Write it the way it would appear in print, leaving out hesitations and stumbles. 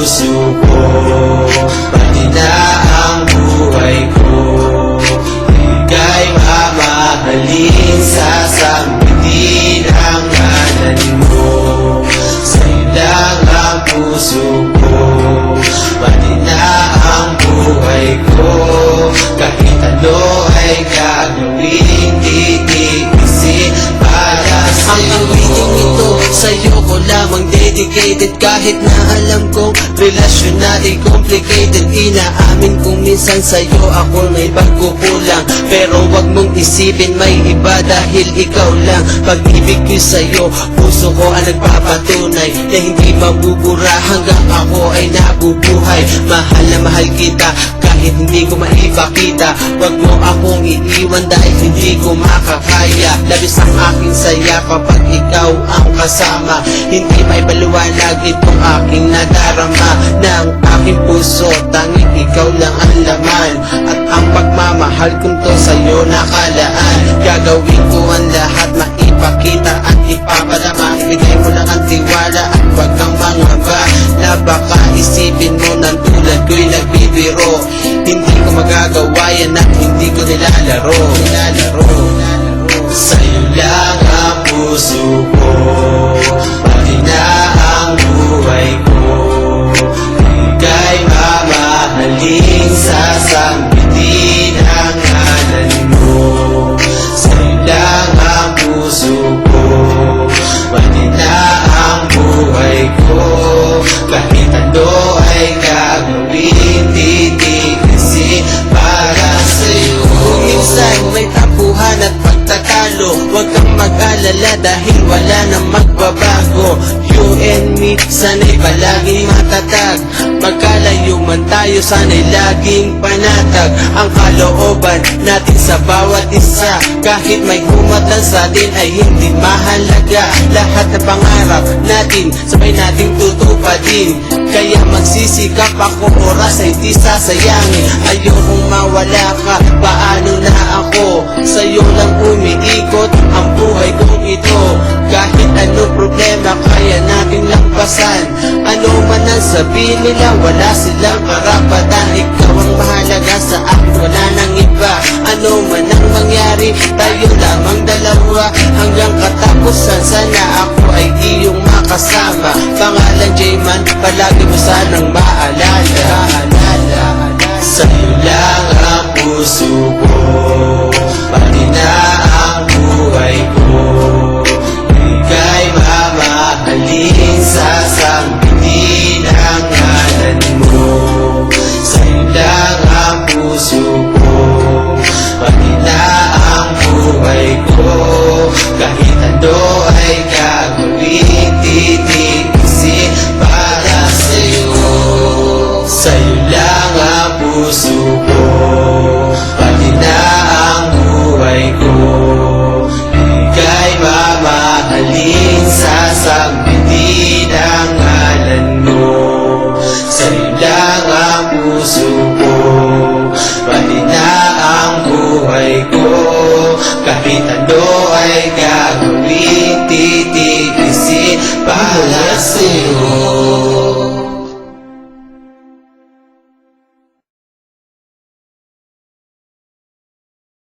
puso ko, pati na ang buhay ko. Ika'y mamahalin, sasambitin ang ngalan mo. Sa'yo lang ang puso ko, pati na ang buhay ko. Kahit ano ay gagawin, titiisin para sa'yo. Ang awiting ito sa'yo ko lamang dedicated. Kahit na alam kong relasyon natin complicated, inaamin kong minsan sa'yo ako may pagkukulang. Pero wag mong isipin may iba dahil ikaw lang. Pag-ibig ko sa'yo, puso ko ang nagpapatunay na hindi mabubura hanggang ako ay nabubuhay. Mahal na mahal kita kahit hindi ko maipakita. Wag mo akong iiwan dahil hindi ko makakaya. Labis ang aking saya kapag ikaw ang kasama. Hindi may paliwanag itong aking nadarama ng aking puso. Tanging ikaw lang ang laman at ang pagmamahal kong to sa'yo nakalaan. Gagawin ko ang lahat, maipakita at ipapadama. Ibigay mo lang ang tiwala at wag kang mangamba na baka isipin mo ng tulad ko'y nagbibiro. Hindi ko magagawa yan at hindi ko nilalaro. Sa'yo lang ang puso ko, pati na ang buhay ko. Ika'y mamahalin, sasambitin ang ngalan mo. Sa'yo lang ang puso ko, pati na ang buhay ko. Kahit ano ay gagawin, titiisin para sa'yo. Kung minsan may tampuhan at pagtatalo, huwag kang mag-alala dahil wala nang magbabago. You and me, sana'y palaging matatag. Magkalayo man tayo, sana'y laging panatag. Ang kalooban natin sa bawat isa, kahit may humatlan sa atin ay hindi mahalaga. Lahat ng pangarap natin, sabay nating tutupadin. Kaya magsisikap ako, oras ay di sasayangin. Ayokong mawala ka, paano na ako? Sa'yo lang umiikot ang buhay kong ito. Kahit ano problema, kaya natin lampasan. Ano man ang sabihin nila, wala silang karapatan. Ikaw ang mahalaga sa akin, wala nang iba. Ano man ang mangyari, tayo lamang dalawa. Hanggang katapusan, sana ako ay iyong makasama. Pangalan J-Man, palagi mo sanang maalala. Sa'yo lang ang puso ko, pati na ang buhay ko. Ika'y mamahalin, sasambitin ang ngalan mo. Sa'yo lang ang puso ko, pati na ang buhay ko. Kahit ano ay gagawin, titiisin para sa'yo. Sa'yo lang ang puso ko, pati na ang buhay ko. Ika'y mamahalin, sasambitin ang ngalan mo. Sa'yo lang ang puso ko, pati na ang buhay ko. Kahit ano ay gagawin, titiisin para sa'yo.